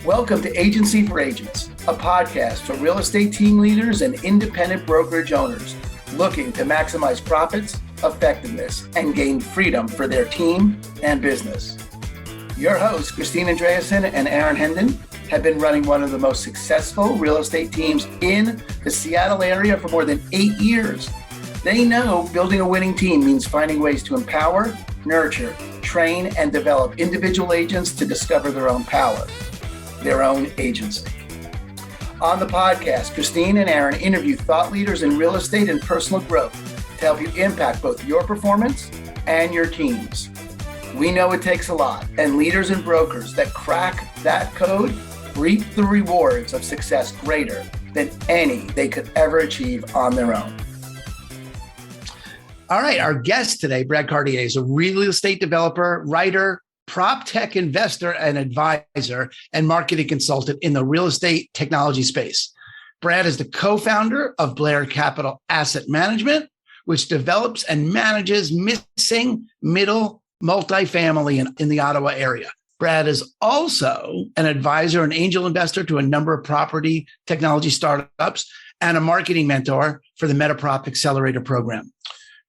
Welcome to Agency for Agents, a podcast for real estate team leaders and independent brokerage owners looking to maximize profits, effectiveness, and gain freedom for their team and business. Your hosts, Christine Andreasen and Aaron Hendon, have been running one of the most successful real estate teams in the Seattle area for more than 8 years. They know building a winning team means finding ways to empower, nurture, train, and develop individual agents to discover their own power, their own agency. On the podcast, Christine and Aaron interview thought leaders in real estate and personal growth to help you impact both your performance and your teams. We know it takes a lot, and leaders and brokers that crack that code reap the rewards of success greater than any they could ever achieve on their own. All right, our guest today, Brad Cartier, is a real estate developer, writer, prop tech investor and advisor, and marketing consultant in the real estate technology space. Brad is the co-founder of Blair Capital Asset Management, which develops and manages missing middle multifamily in the Ottawa area. Brad is also an advisor and angel investor to a number of property technology startups and a marketing mentor for the MetaProp accelerator program.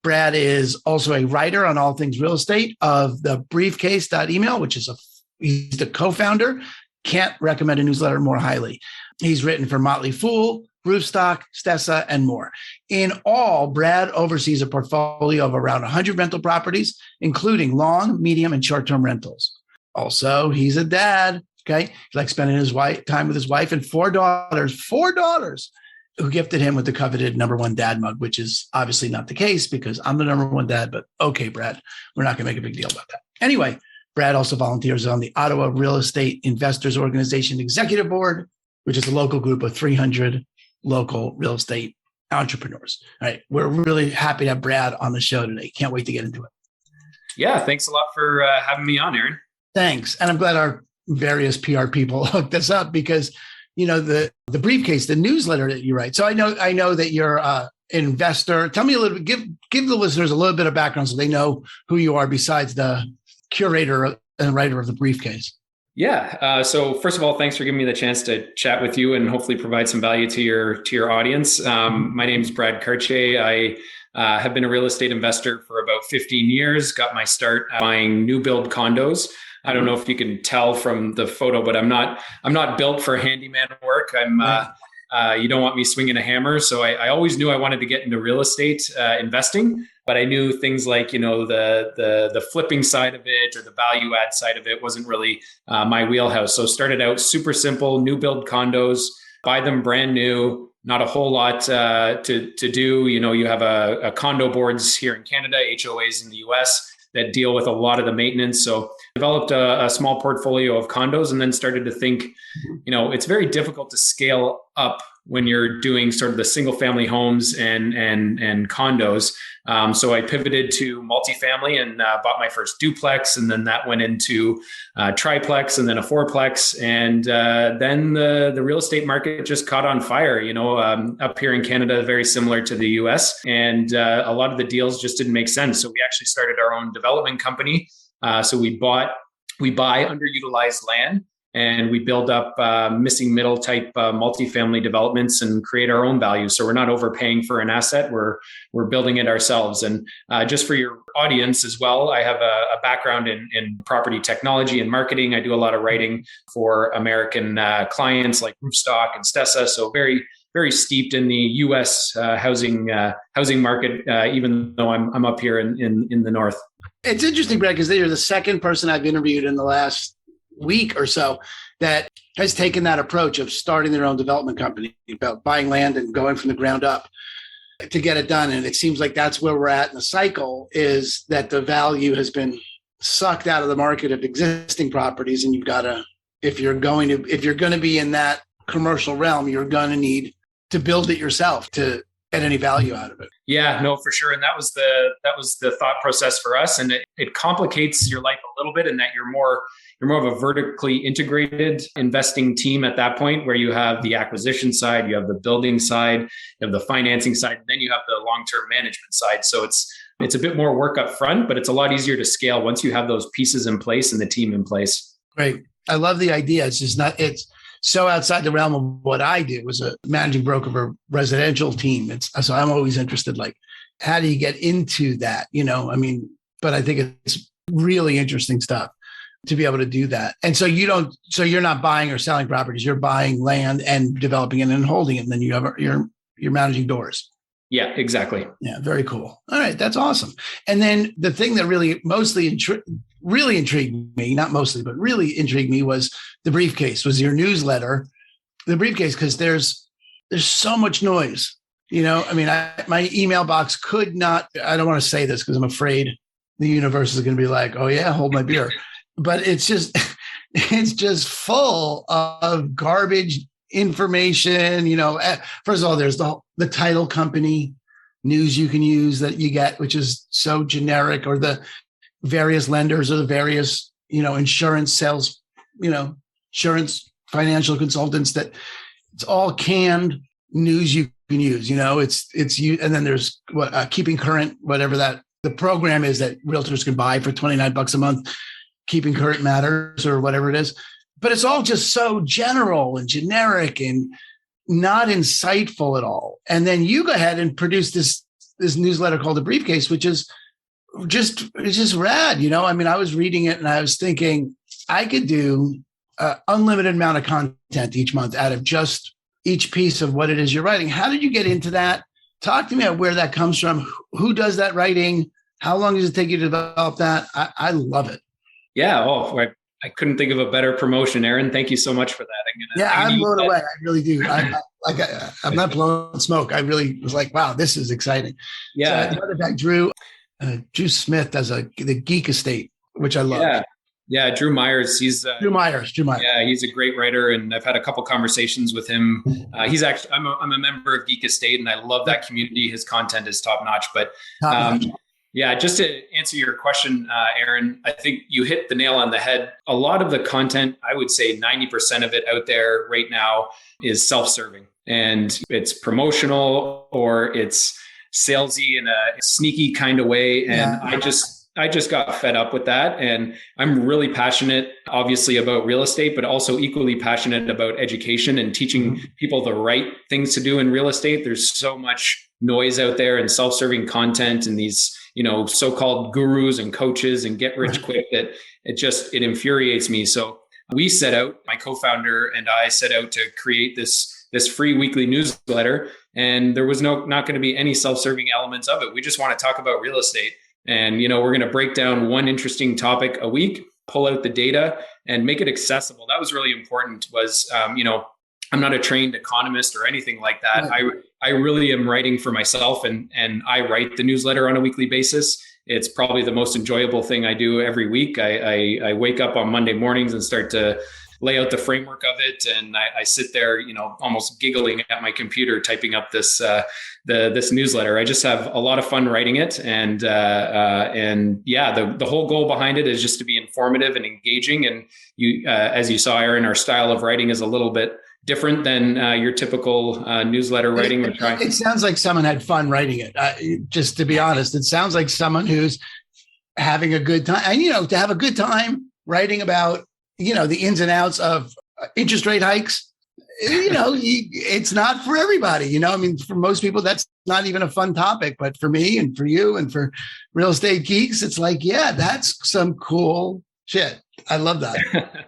Brad is also a writer on all things real estate of the Briefcase.email, which is he's the co-founder. Can't recommend a newsletter more highly. He's written for Motley Fool, Roofstock, Stessa, and more. In all, Brad oversees a portfolio of around 100 rental properties, including long, medium, and short-term rentals. Also, he's a dad. Okay, he likes spending his time with his wife and four daughters, who gifted him with the coveted number one dad mug, which is obviously not the case because I'm the number one dad, but okay, Brad, we're not going to make a big deal about that. Anyway, Brad also volunteers on the Ottawa Real Estate Investors Organization Executive Board, which is a local group of 300 local real estate entrepreneurs. All right, we're really happy to have Brad on the show today. Can't wait to get into it. Yeah, thanks a lot for having me on, Aaron. Thanks. And I'm glad our various PR people hooked us up because you know, the Briefcase, the newsletter that you write. So I know that you're an investor. Tell me a little bit, give the listeners a little bit of background so they know who you are besides the curator and writer of the Briefcase. Yeah. So first of all, thanks for giving me the chance to chat with you and hopefully provide some value to your audience. My name is Brad Cartier. I have been a real estate investor for about 15 years, got my start buying new build condos. I don't know if you can tell from the photo, but I'm not built for handyman work. You don't want me swinging a hammer. So I always knew I wanted to get into real estate investing, but I knew things like, you know, the flipping side of it or the value add side of it wasn't really my wheelhouse. So started out super simple, new build condos, buy them brand new, not a whole lot to do. You know, you have a condo boards here in Canada, HOAs in the US that deal with a lot of the maintenance. So developed a small portfolio of condos and then started to think, you know, it's very difficult to scale up when you're doing sort of the single family homes and condos. So I pivoted to multifamily and bought my first duplex. And then that went into triplex and then a fourplex. And then the real estate market just caught on fire, you know, up here in Canada, very similar to the US. And a lot of the deals just didn't make sense. So we actually started our own development company. So we buy underutilized land and we build up missing middle type multifamily developments and create our own value. So we're not overpaying for an asset. We're building it ourselves. And just for your audience as well, I have a background in property technology and marketing. I do a lot of writing for American clients like Roofstock and Stessa. So very, very steeped in the U.S. housing market, even though I'm up here in the north. It's interesting, Brad, because you're the second person I've interviewed in the last week or so that has taken that approach of starting their own development company, about buying land and going from the ground up to get it done. And it seems like that's where we're at in the cycle, is that the value has been sucked out of the market of existing properties. And you've got to, if you're going to be in that commercial realm, you're going to need to build it yourself to get any value out of it. Yeah, no, for sure. And that was the thought process for us. And it complicates your life a little bit in that you're more of a vertically integrated investing team at that point, where you have the acquisition side, you have the building side, you have the financing side, and then you have the long-term management side. So it's a bit more work up front, but it's a lot easier to scale once you have those pieces in place and the team in place. Great. I love the idea. It's just not, it's so outside the realm of what I do as a managing broker for a residential team. So I'm always interested, like, how do you get into that? But I think it's really interesting stuff to be able to do that. And so you're not buying or selling properties, you're buying land and developing it and holding it. And then you're managing doors. Yeah, exactly. Yeah. Very cool. All right. That's awesome. And then the thing that really really intrigued me, not mostly, but really intrigued me was the Briefcase, was your newsletter, the Briefcase, because there's so much noise, my email box could not, I don't want to say this because I'm afraid the universe is going to be like, oh yeah, hold my beer. But it's just full of garbage information. First of all, there's the title company news you can use that you get, which is so generic, or the various lenders or the various, insurance sales, insurance financial consultants, that it's all canned news you can use. It's you. And then there's Keeping Current, whatever that the program is that realtors can buy for $29 a month. Keeping Current Matters or whatever it is. But it's all just so general and generic and not insightful at all. And then you go ahead and produce this newsletter called The Briefcase, which is it's just rad. I was reading it and I was thinking I could do an unlimited amount of content each month out of just each piece of what it is you're writing. How did you get into that? Talk to me about where that comes from. Who does that writing? How long does it take you to develop that? I love it. Yeah. Oh, I couldn't think of a better promotion, Aaron. Thank you so much for that. I'm blown away. I really do. I'm not blowing smoke. I really was like, wow, this is exciting. Yeah. So back, Drew Smith does the Geek Estate, which I love. Yeah. Drew Myers. Drew Myers. Yeah. He's a great writer. And I've had a couple conversations with him. He's actually, I'm a member of Geek Estate and I love that community. His content is top notch, but, yeah, just to answer your question, Aaron, I think you hit the nail on the head. A lot of the content, I would say 90% of it out there right now is self-serving, and it's promotional or it's salesy in a sneaky kind of way. And I just got fed up with that. And I'm really passionate, obviously, about real estate, but also equally passionate about education and teaching people the right things to do in real estate. There's so much noise out there and self-serving content and these so-called gurus and coaches and get rich quick that it infuriates me. So my co-founder and I set out to create this free weekly newsletter, and there was not going to be any self-serving elements of it. We just want to talk about real estate, and we're going to break down one interesting topic a week, pull out the data and make it accessible. That was really important. I'm not a trained economist or anything like that. I really am writing for myself, and I write the newsletter on a weekly basis. It's probably the most enjoyable thing I do every week. I wake up on Monday mornings and start to lay out the framework of it. And I sit there, almost giggling at my computer, typing up this newsletter. I just have a lot of fun writing it. And the whole goal behind it is just to be informative and engaging. And as you saw, Aaron, our style of writing is a little bit different than your typical newsletter writing. It sounds like someone had fun writing it. Just to be honest, it sounds like someone who's having a good time. And, to have a good time writing about, the ins and outs of interest rate hikes, it's not for everybody. For most people, that's not even a fun topic. But for me and for you and for real estate geeks, it's like, yeah, that's some cool shit. I love that.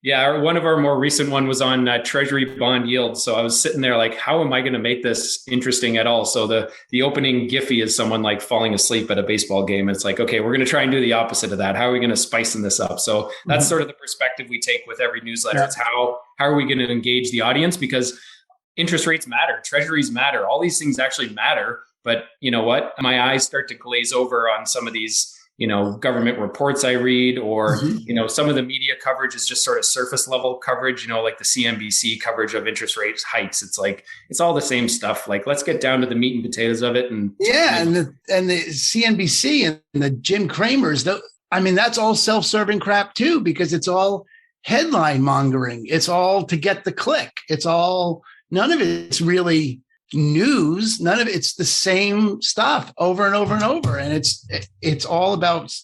Yeah, one of our more recent one was on treasury bond yield. So I was sitting there like, how am I going to make this interesting at all? So the opening Giphy is someone like falling asleep at a baseball game. It's like, okay, we're going to try and do the opposite of that. How are we going to spice this up? So that's sort of the perspective we take with every newsletter. Yeah. It's how are we going to engage the audience? Because interest rates matter, treasuries matter, all these things actually matter. But you know what? My eyes start to glaze over on some of these government reports I read, or, some of the media coverage is just sort of surface level coverage, like the CNBC coverage of interest rates hikes. It's like, it's all the same stuff. Like, let's get down to the meat and potatoes of it. And the CNBC and the Jim Cramers, that's all self-serving crap too, because it's all headline mongering. It's all to get the click. None of it's really news. None of it's the same stuff over and over and over. And it's all about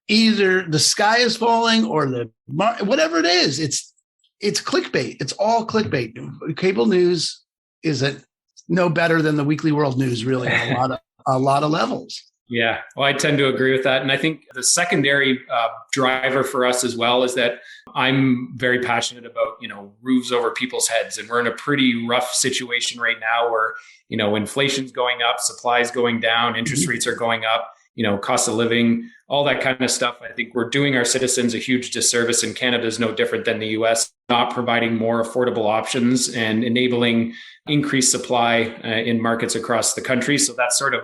either the sky is falling or whatever it is. It's clickbait. It's all clickbait. Cable news isn't no better than the Weekly World News, really, on a lot of levels. Yeah, well, I tend to agree with that. And I think the secondary driver for us as well is that I'm very passionate about, roofs over people's heads. And we're in a pretty rough situation right now where, inflation's going up, supply's going down, interest rates are going up, cost of living, all that kind of stuff. I think we're doing our citizens a huge disservice, and Canada is no different than the US, not providing more affordable options and enabling increased supply in markets across the country. So that's sort of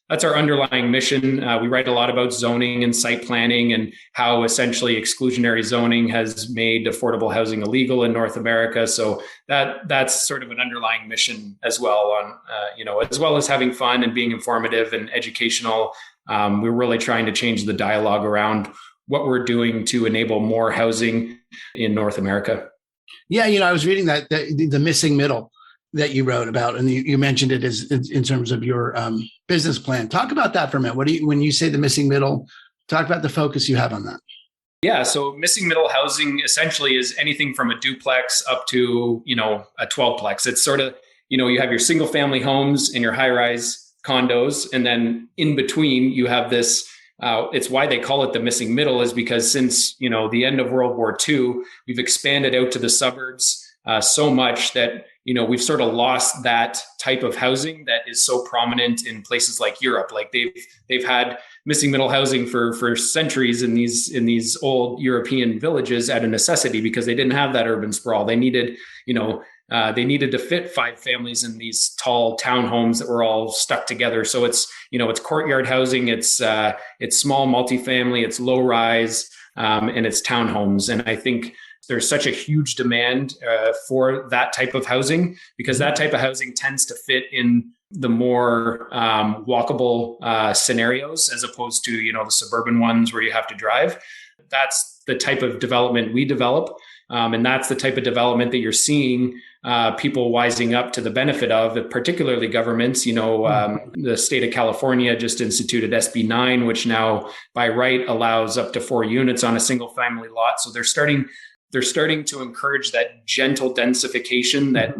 that's our underlying mission. We write a lot about zoning and site planning and how essentially exclusionary zoning has made affordable housing illegal in North America. So that's sort of an underlying mission as well as well as having fun and being informative and educational. We're really trying to change the dialogue around what we're doing to enable more housing in North America. Yeah. I was reading that the missing middle that you wrote about, and you mentioned it as in terms of your business plan. Talk about that for a minute. When you say the missing middle, talk about the focus you have on that. Yeah, so missing middle housing essentially is anything from a duplex up to a 12plex. It's sort of you have your single family homes and your high rise condos, and then in between you have this. It's why they call it the missing middle, is because since the end of World War II, we've expanded out to the suburbs so much that we've sort of lost that type of housing that is so prominent in places like Europe. Like they've had missing middle housing for centuries in these old European villages at a necessity, because they didn't have that urban sprawl. They needed to fit 5 families in these tall townhomes that were all stuck together. So it's courtyard housing, it's small multifamily, it's low rise, and it's townhomes. And I think there's such a huge demand for that type of housing, because that type of housing tends to fit in the more walkable scenarios, as opposed to, the suburban ones where you have to drive. That's the type of development we develop. And that's the type of development that you're seeing people wising up to the benefit of, particularly governments. The state of California just instituted SB 9, which now by right allows up to 4 units on a single family lot. So they're starting to encourage that gentle densification that,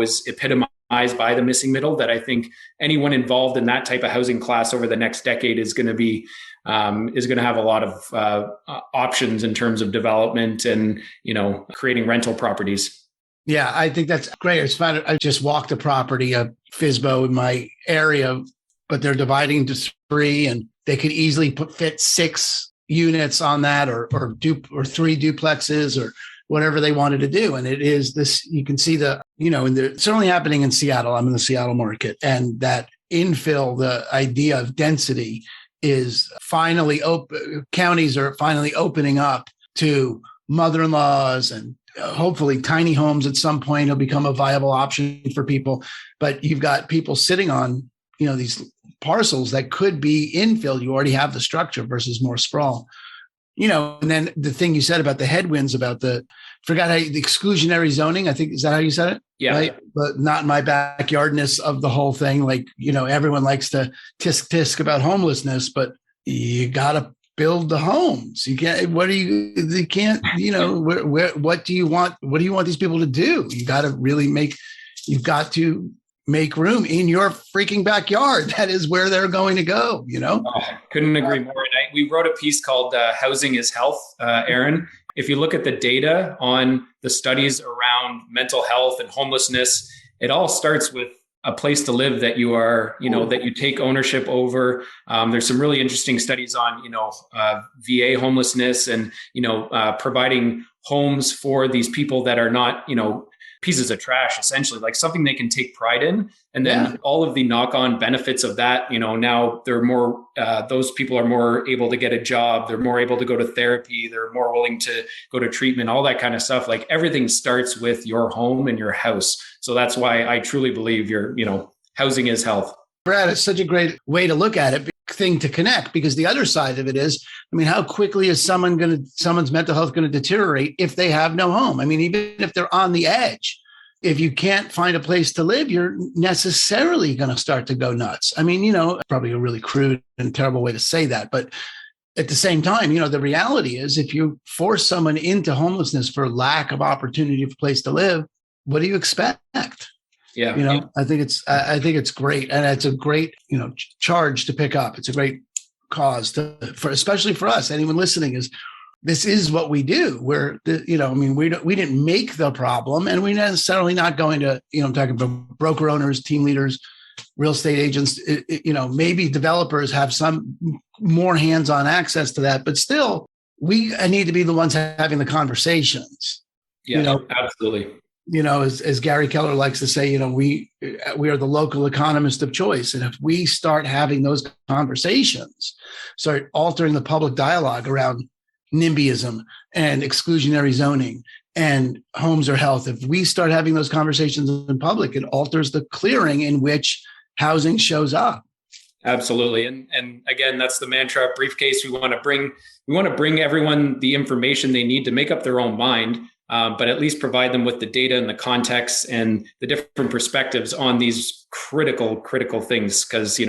is epitomized by the missing middle, that I think anyone involved in that type of housing class over the next decade is going to have a lot of options in terms of development and, creating rental properties. Yeah, I think that's great. It's fun. I just walked a property, a FSBO in my area, but they're dividing into 3, and they could easily fit 6 units on that, or 3 duplexes, or whatever they wanted to do. And it is this, you can see it's only happening in Seattle. I'm in the Seattle market, and that infill, the idea of density is finally counties are finally opening up to mother-in-laws, and hopefully tiny homes at some point will become a viable option for people. But you've got people sitting on, these parcels that could be infill. You already have the structure versus more sprawl, and then the thing you said about the headwinds, about the exclusionary zoning, I think, is that how you said it? Yeah. Right? But not in my backyardness of the whole thing. Like, everyone likes to tisk about homelessness, but you got to build the homes. You can't, what do you want? What do you want these people to do? You got to make room in your freaking backyard. That is where they're going to go, Couldn't agree more. And we wrote a piece called Housing is Health, Aaron. If you look at the data on the studies around mental health and homelessness, it all starts with a place to live that you are, that you take ownership over. There's some really interesting studies on, VA homelessness and, providing homes for these people that are not, pieces of trash, essentially, like something they can take pride in. And then all of the knock-on benefits of that, now they're more, those people are more able to get a job. They're more able to go to therapy. They're more willing to go to treatment, all that kind of stuff. Like everything starts with your home and your house. So that's why I truly believe housing is health. Brad, it's such a great way to look at it, thing to connect, because the other side of it is, how quickly is someone's mental health going to deteriorate if they have no home? Even if they're on the edge, if you can't find a place to live, you're necessarily going to start to go nuts. Probably a really crude and terrible way to say that, but at the same time, the reality is if you force someone into homelessness for lack of opportunity of a place to live, what do you expect? Yeah. I think it's great. And it's a great, charge to pick up. It's a great cause especially for us, anyone listening this is what we do. We didn't make the problem, and we're necessarily not going to, I'm talking about broker owners, team leaders, real estate agents, maybe developers have some more hands-on access to that, but still we need to be the ones having the conversations. Yeah, absolutely. As Gary Keller likes to say, we are the local economist of choice. And if we start having those conversations, start altering the public dialogue around NIMBYism and exclusionary zoning and homes or health, if we start having those conversations in public, it alters the clearing in which housing shows up. Absolutely. And again, that's the mantra of Briefcase. We want to bring everyone the information they need to make up their own mind. But at least provide them with the data and the context and the different perspectives on these critical things. Because,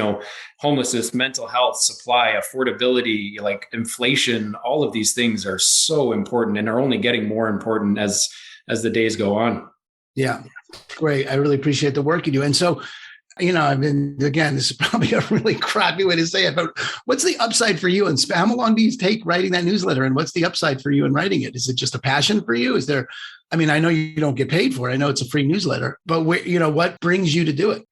homelessness, mental health, supply, affordability, like inflation, all of these things are so important and are only getting more important as the days go on. Yeah, great. I really appreciate the work you do. And so, this is probably a really crappy way to say it, but what's the upside for you? And how long do you take writing that newsletter? And what's the upside for you in writing it? Is it just a passion for you? I know you don't get paid for it. I know it's a free newsletter, but what brings you to do it?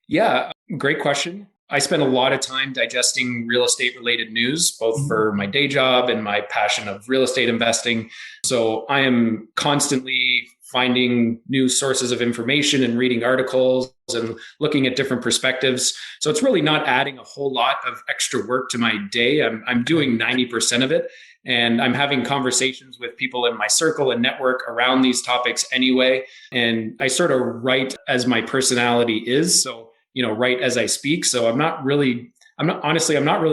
Yeah, great question. I spend a lot of time digesting real estate related news, both for my day job and my passion of real estate investing. So I am constantly finding new sources of information and reading articles and looking at different perspectives. So it's really not adding a whole lot of extra work to my day. I'm doing 90% of it. And I'm having conversations with people in my circle and network around these topics anyway. And I sort of write as my personality is. So, write as I speak. So I'm not really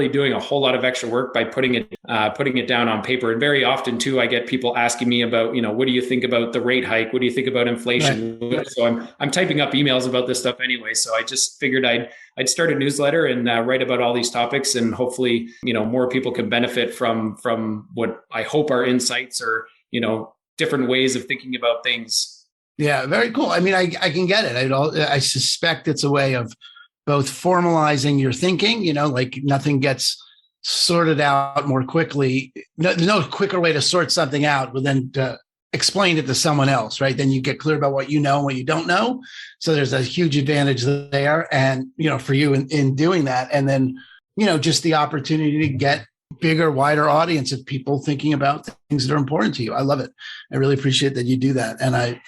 doing a whole lot of extra work by putting it down on paper. And very often too, I get people asking me about, what do you think about the rate hike? What do you think about inflation? Right. So I'm typing up emails about this stuff anyway. So I just figured I'd start a newsletter and write about all these topics, and hopefully, more people can benefit from what I hope are insights or, different ways of thinking about things. Yeah, very cool. I can get it. I suspect it's a way of both formalizing your thinking, like nothing gets sorted out more quickly. There's no quicker way to sort something out than to explain it to someone else, right? Then you get clear about what you know and what you don't know. So there's a huge advantage there. And, for you in doing that. And then, just the opportunity to get bigger, wider audience of people thinking about things that are important to you. I love it. I really appreciate that you do that. And I'm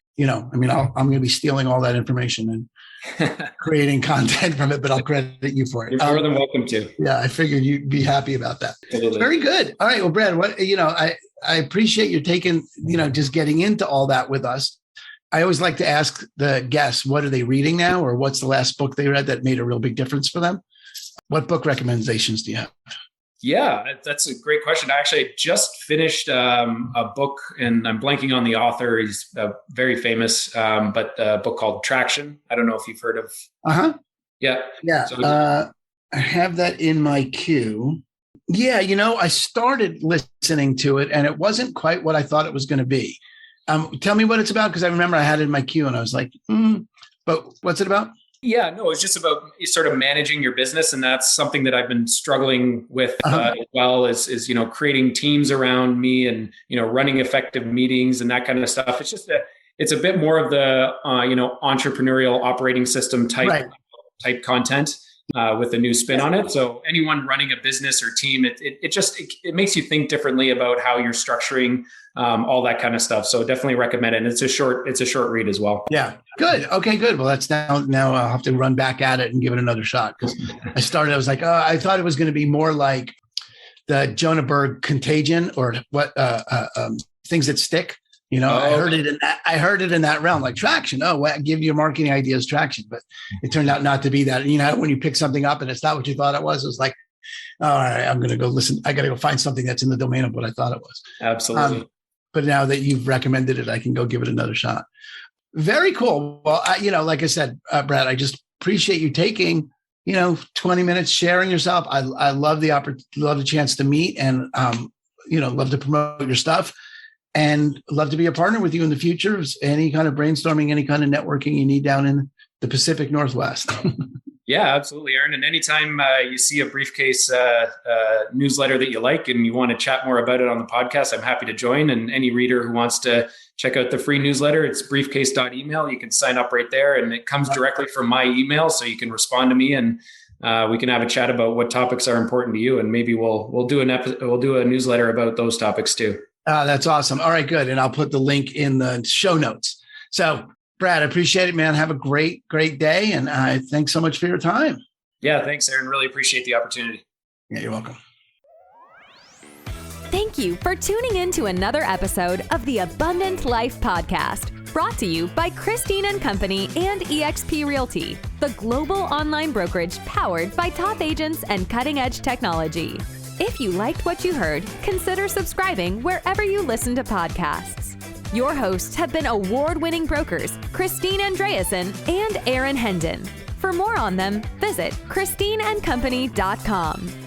going to be stealing all that information and creating content from it, but I'll credit you for it. You're more than welcome to. Yeah, I figured you'd be happy about that. Absolutely. Very good. All right. Well, Brad, I appreciate you taking, just getting into all that with us. I always like to ask the guests, what are they reading now? Or what's the last book they read that made a real big difference for them? What book recommendations do you have? Yeah, that's a great question. I actually just finished a book, and I'm blanking on the author. He's very famous, but a book called Traction. I don't know if you've heard of. Yeah. So I have that in my queue. Yeah, I started listening to it, and it wasn't quite what I thought it was going to be. Tell me what it's about, because I remember I had it in my queue, and I was like, but what's it about? Yeah, no, it's just about sort of managing your business. And that's something that I've been struggling with as well is creating teams around me and, running effective meetings and that kind of stuff. It's just it's a bit more of the, entrepreneurial operating system type content with a new spin on it. So anyone running a business or team, it makes you think differently about how you're structuring all that kind of stuff. So definitely recommend it. And it's a short read as well. Yeah. Good. Okay, good. Well, that's now I'll have to run back at it and give it another shot, because I was like, I thought it was going to be more like the Jonah Berg Contagion, or what Things That Stick. I heard it in that realm, like Traction. Give your marketing ideas traction. But it turned out not to be that. And when you pick something up and it's not what you thought it was like, all right, I'm going to go listen. I got to go find something that's in the domain of what I thought it was. Absolutely. But now that you've recommended it, I can go give it another shot. Very cool. Well, like I said, Brad, I just appreciate you taking 20 minutes sharing yourself. I love the chance to meet and, love to promote your stuff and love to be a partner with you in the future. Any kind of brainstorming, any kind of networking you need down in the Pacific Northwest. Yeah, absolutely, Aaron. And anytime you see a Briefcase newsletter that you like and you want to chat more about it on the podcast, I'm happy to join. And any reader who wants to check out the free newsletter, it's briefcase.email. You can sign up right there, and it comes directly from my email, so you can respond to me and we can have a chat about what topics are important to you, and maybe we'll do a newsletter about those topics too. That's awesome. All right, good. And I'll put the link in the show notes. So, Brad, I appreciate it, man. Have a great day. And thanks so much for your time. Yeah, thanks, Aaron. Really appreciate the opportunity. Yeah, you're welcome. Thank you for tuning in to another episode of the Abundant Life Podcast, brought to you by Christine & Company and eXp Realty, the global online brokerage powered by top agents and cutting-edge technology. If you liked what you heard, consider subscribing wherever you listen to podcasts. Your hosts have been award-winning brokers Christine Andreasen and Aaron Hendon. For more on them, visit christineandcompany.com.